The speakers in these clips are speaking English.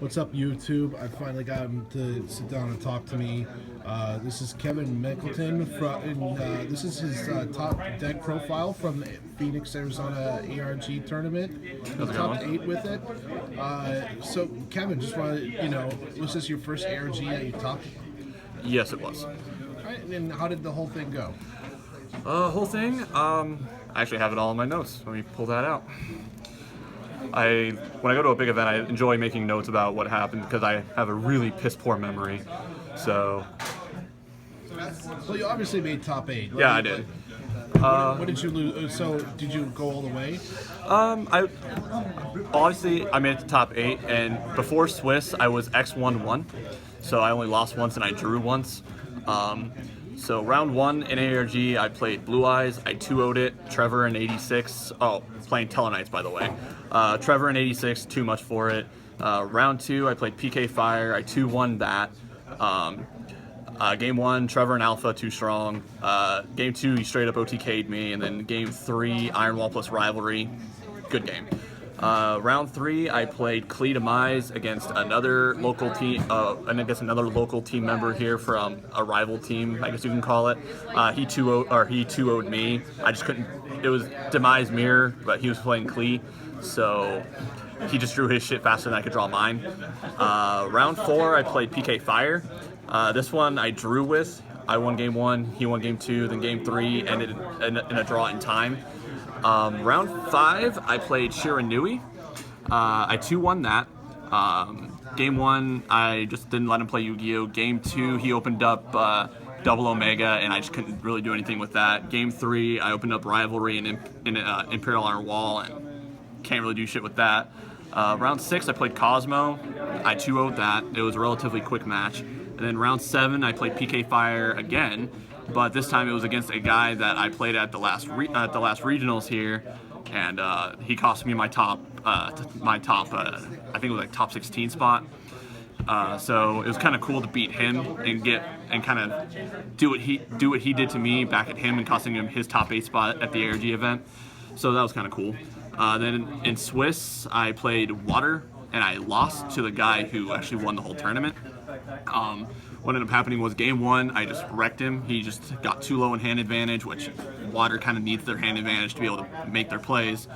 What's up, YouTube? I finally got him to sit down and talk to me. This is Kevin Mickleton, and this is his top deck profile from the Phoenix, Arizona ARG tournament. He top 8 with it. So, Kevin, just want to, was this your first ARG that you topped? Yes, it was. All right, and how did the whole thing go? Whole thing, I actually have it all in my notes. Let me pull that out. When I go to a big event, I enjoy making notes about what happened because I have a really piss poor memory. So. Well, you obviously made top 8. Right? Yeah, I did. What did you lose? So, did you go all the way? I made it to top 8, and before Swiss, I was X1-1, so I only lost once and I drew once. So round 1 in ARG, I played Blue Eyes. I 2-0'd it. Trevor in 86. Oh, playing Satellarknight, by the way. Trevor in 86, too much for it. Round 2, I played PK Fire. I 2-1 that. Game 1, Trevor and Alpha, too strong. Game 2, he straight up OTK'd me. And then Game 3, Iron Wall plus Rivalry. Good game. Round 3, I played Klee Demise against another local team, and I guess another local team member here from a rival team, I guess you can call it. He 2-0'd me. I just couldn't. It was Demise Mirror, but he was playing Klee, so he just drew his shit faster than I could draw mine. Round 4, I played PK Fire. This one I drew with. I won Game 1, he won Game 2, then Game 3 ended in a draw in time. Round 5, I played Shiranui. I 2-1 that. Game 1, I just didn't let him play Yu-Gi-Oh! Game 2, he opened up Double Omega, and I just couldn't really do anything with that. Game 3, I opened up Rivalry and Imperial Iron Wall, and can't really do shit with that. Round 6, I played Cosmo. I 2-0'd that. It was a relatively quick match. And then round 7, I played PK Fire again. But this time it was against a guy that I played at the last regionals here, and he cost me my top. I think it was like top 16 spot. So it was kind of cool to beat him and kind of do what he did to me back at him and costing him his top 8 spot at the ARG event. So that was kind of cool. Then in Swiss, I played Water, and I lost to the guy who actually won the whole tournament. What ended up happening was Game 1, I just wrecked him. He just got too low in hand advantage, which Water kind of needs their hand advantage to be able to make their plays.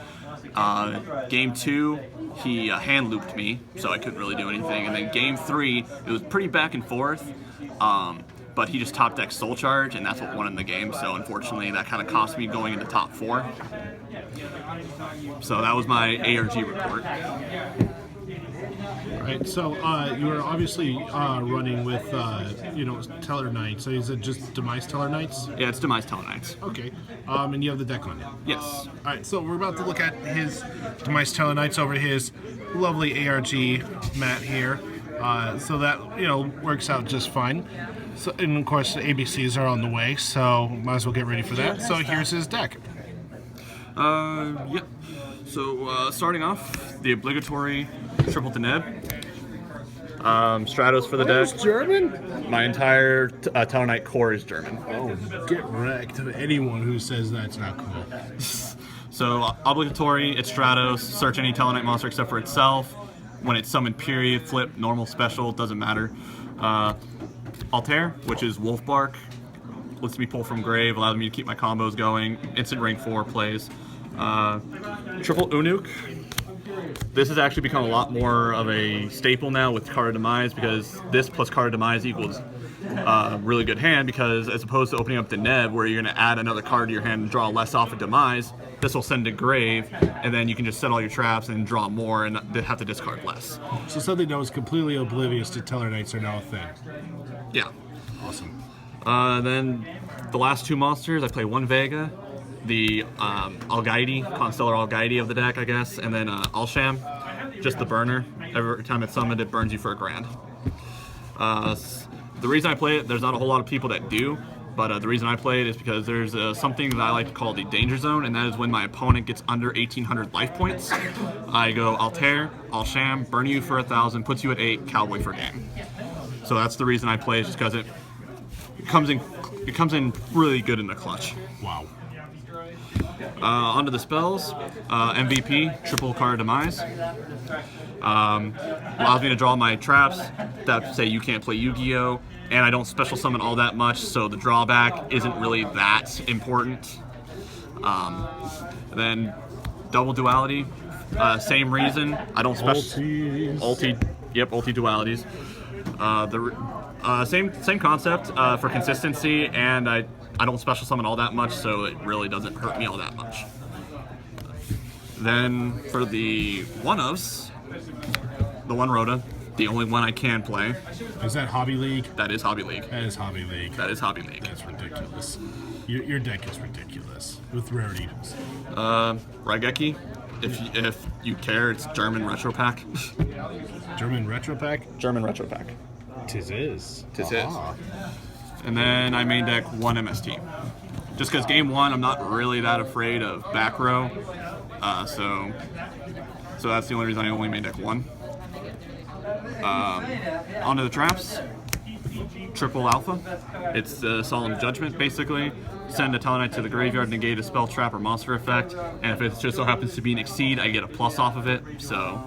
Game 2, he hand looped me, so I couldn't really do anything. And then Game 3, it was pretty back and forth, but he just top decked Soul Charge, and that's what won in the game. So unfortunately, that kind of cost me going into top 4. So that was my ARG report. Right, so you were obviously running with, Satellarknight. So is it just Demise Satellarknights? Yeah, it's Demise Satellarknights. Okay, and you have the deck on you? Yes. All right, so we're about to look at his Demise Satellarknights over his lovely ARG mat here. So that, works out just fine. So, and of course, the ABCs are on the way, so might as well get ready for that. So here's his deck. Yep. So starting off, the obligatory triple to Neb. Stratos for the deck. That's German? My entire Satellarknight core is German. Oh, get wrecked. Anyone who says that's not cool. So obligatory, it's Stratos. Search any Satellarknight monster except for itself. When it's summoned, period, flip, normal, special, doesn't matter. Altair, which is Wolf Bark. Lets me pull from grave, allows me to keep my combos going. Instant rank 4 plays. Triple Unuk. This has actually become a lot more of a staple now with Card of Demise, because this plus Card of Demise equals really good hand, because as opposed to opening up the Neb where you're going to add another card to your hand and draw less off of Demise, this will send to grave, and then you can just set all your traps and draw more and have to discard less. So something that was completely oblivious to Satellarknights are now a thing. Yeah. Awesome. Then the last 2 monsters, I play 1 Vega, the Algaidi, Constellar Algaidi of the deck, I guess, and then Alsham, just the burner. Every time it's summoned, it burns you for $1,000. The reason I play it, there's not a whole lot of people that do, but the reason I play it is because there's something that I like to call the danger zone, and that is when my opponent gets under 1,800 life points. I go Altair, Alsham, burn you for 1,000, puts you at 8, Cowboy for game. So that's the reason I play it, just because it comes in really good in the clutch. Wow. Onto the spells. MVP, triple card demise. Allows me to draw my traps that say you can't play Yu-Gi-Oh! And I don't special summon all that much, so the drawback isn't really that important. Then double duality, same reason. I don't special ulti dualities. Same concept for consistency, and I don't special summon all that much, so it really doesn't hurt me all that much. Then for the one-ofs, the one Rhoda, the only one I can play. Is that Hobby League? That is Hobby League. That is Hobby League. That is Hobby League. That's ridiculous. Your deck is ridiculous with rarity. Raigeki, if you care, it's German Retro Pack. German Retro Pack? German Retro Pack. Tis is. And then I main deck one MST. Just because game one, I'm not really that afraid of back row. So that's the only reason I only main deck one. Onto the traps. Triple alpha. It's the Solemn Judgment, basically. Send a Satellarknight to the graveyard, negate a spell, trap, or monster effect. And if it just so happens to be an exceed, I get a plus off of it. So,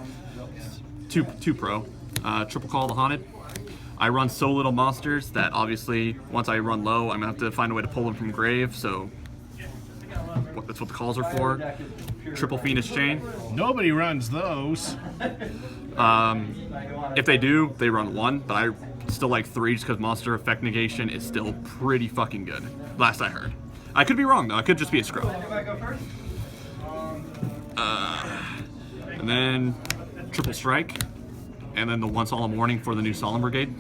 two pro. Triple Call the Haunted. I run so little monsters that obviously once I run low, I'm gonna have to find a way to pull them from grave. So that's what the calls are for. Triple Fiendish Chain. Nobody runs those. If they do, they run one, but I still like three just because monster effect negation is still pretty fucking good. Last I heard. I could be wrong though. I could just be a screw. And then Triple Strike, and then the One Solemn Warning for the new Solemn Brigade.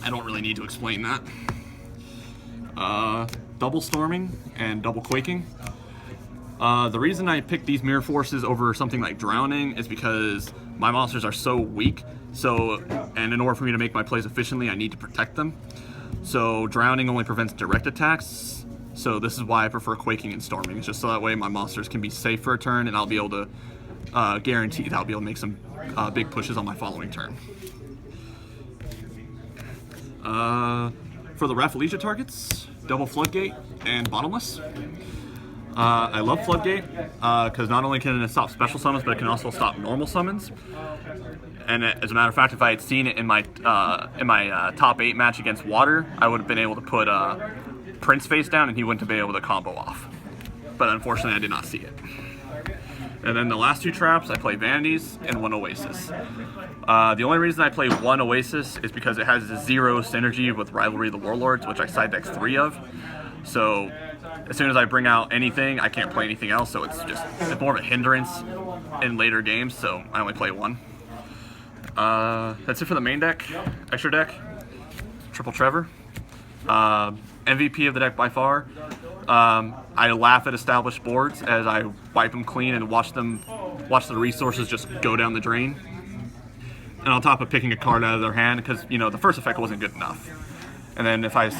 I don't really need to explain that. Double Storming and Double Quaking. The reason I picked these Mirror Forces over something like Drowning is because my monsters are so weak. And in order for me to make my plays efficiently, I need to protect them. So Drowning only prevents direct attacks. So this is why I prefer Quaking and Storming. It's just so that way my monsters can be safe for a turn, and I'll be able to guarantee that I'll be able to make some big pushes on my following turn. For the Rafflesia targets, Double Floodgate and Bottomless. I love Floodgate because not only can it stop special summons, but it can also stop normal summons. And as a matter of fact, if I had seen it in my top 8 match against Water, I would have been able to put Prince face down and he wouldn't have been able to combo off. But unfortunately, I did not see it. And then the last two traps, I play Vanities and one Oasis. The only reason I play one Oasis is because it has 0 synergy with Rivalry of the Warlords, which I side deck 3 of. So as soon as I bring out anything, I can't play anything else, so it's more of a hindrance in later games, so I only play one. That's it for the main deck. Extra deck, Triple Trevor. MVP of the deck by far. I laugh at established boards as I wipe them clean and watch the resources just go down the drain. And on top of picking a card out of their hand, because the first effect wasn't good enough. And then if it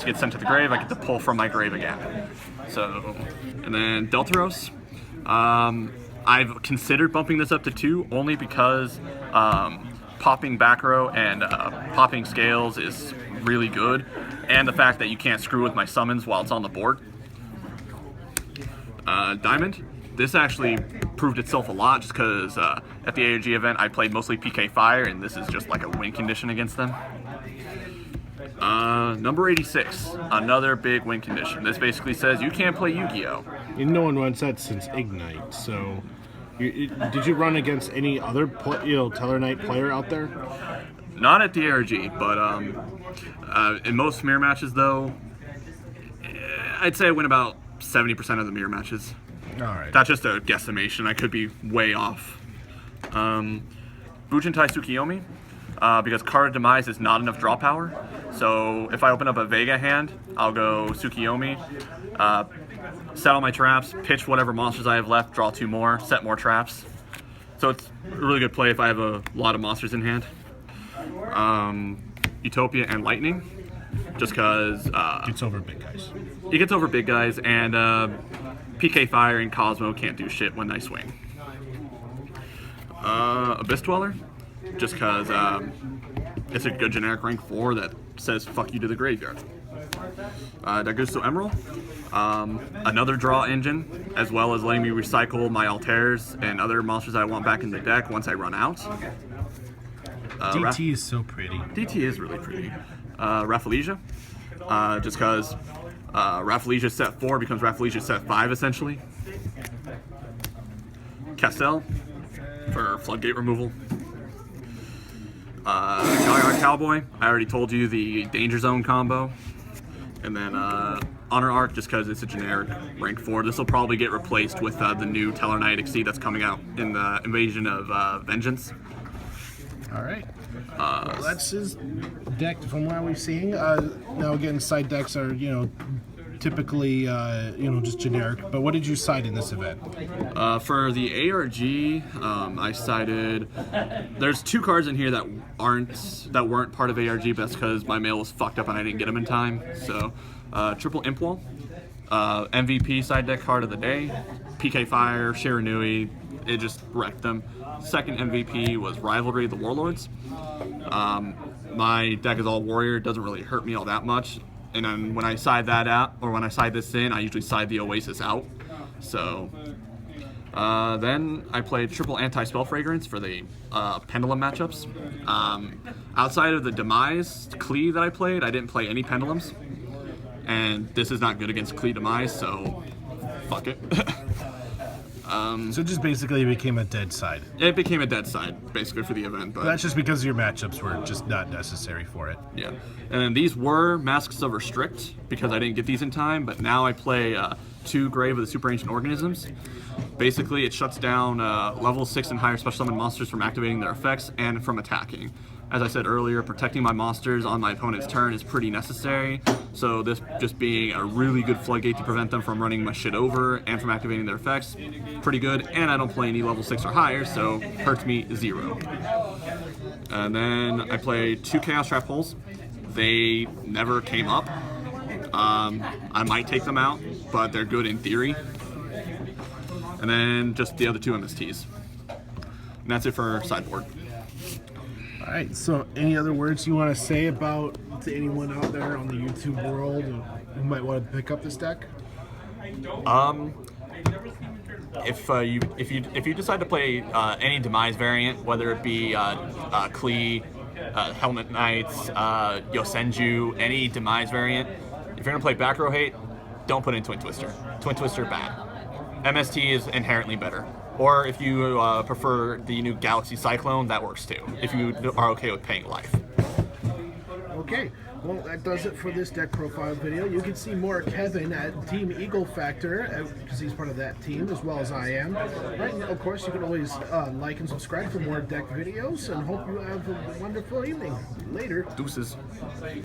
gets sent to the grave, I get to pull from my grave again. So, and then Deltaros. I've considered bumping this up to 2 only because popping back row and popping scales is really good, and the fact that you can't screw with my summons while it's on the board. Diamond. This actually proved itself a lot just because at the ARG event I played mostly PK Fire, and this is just like a win condition against them. Number 86, another big win condition. This basically says you can't play Yu-Gi-Oh! No one runs that since Ignite, so did you run against any other Satellarknight player out there? Not at the ARG, but in most mirror matches though, I'd say I win about 70% of the mirror matches. Alright. That's just a guesstimation, I could be way off. Bujintai Tsukiyomi. Because Card Demise is not enough draw power. So if I open up a Vega hand, I'll go Tsukiyomi, settle my traps, pitch whatever monsters I have left, draw 2 more, set more traps. So it's a really good play if I have a lot of monsters in hand. Utopia and Lightning, just because... Gets over big guys. It gets over big guys, and PK Fire and Cosmo can't do shit when I swing. Abyss Dweller. Just because it's a good generic rank 4 that says fuck you to the graveyard. Dagusto Emerald, another draw engine, as well as letting me recycle my Altairs and other monsters that I want back in the deck once I run out. DT is so pretty. DT is really pretty. Rafflesia, just because Rafflesia set 4 becomes Rafflesia set 5 essentially. Castell for floodgate removal. Galliard Cowboy, I already told you the Danger Zone combo. And then Honor Arc, just because it's a generic rank 4. This will probably get replaced with the new Satellarknight Exceed that's coming out in the Invasion of Vengeance. All right. Well, that's his deck from what we've seen. Now again, side decks are, typically, just generic. But what did you side in this event? For the ARG, I sided. There's 2 cards in here that weren't part of ARG, but that's because my mail was fucked up and I didn't get them in time. So, triple Impwall, MVP side deck card of the day, PK Fire, Shiranui. It just wrecked them. Second MVP was Rivalry, the Warlords. My deck is all warrior. It doesn't really hurt me all that much. And then when I side that out, or when I side this in, I usually side the Oasis out. So then I played triple anti-spell fragrance for the pendulum matchups. Outside of the Demise Klee that I played, I didn't play any pendulums. And this is not good against Klee Demise, so fuck it. So just basically it became a dead side. It became a dead side, basically, for the event. But that's just because your matchups were just not necessary for it. Yeah. And then these were Masks of Restrict, because I didn't get these in time, but now I play 2 Grave of the Super Ancient Organisms. Basically, it shuts down level 6 and higher special summon monsters from activating their effects and from attacking. As I said earlier, protecting my monsters on my opponent's turn is pretty necessary, so this just being a really good floodgate to prevent them from running my shit over and from activating their effects, pretty good, and I don't play any level 6 or higher, so hurts me 0. And then I play 2 Chaos Trap Holes. They never came up. I might take them out, but they're good in theory. And then just the other 2 MSTs. And that's it for sideboard. All right, so any other words you want to say about to anyone out there on the YouTube world who might want to pick up this deck? If you decide to play any Demise variant, whether it be Klee, Helmet Knights, Yosenju, any Demise variant, if you're gonna play back row hate, don't put in Twin Twister. Twin Twister bad. MST is inherently better. Or if you prefer the new Galaxy Cyclone, that works too, if you are okay with paying life. Okay, well that does it for this deck profile video. You can see more of Kevin at Team Eagle Factor, because he's part of that team, as well as I am. Right, and of course you can always like and subscribe for more deck videos, and hope you have a wonderful evening. Later. Deuces.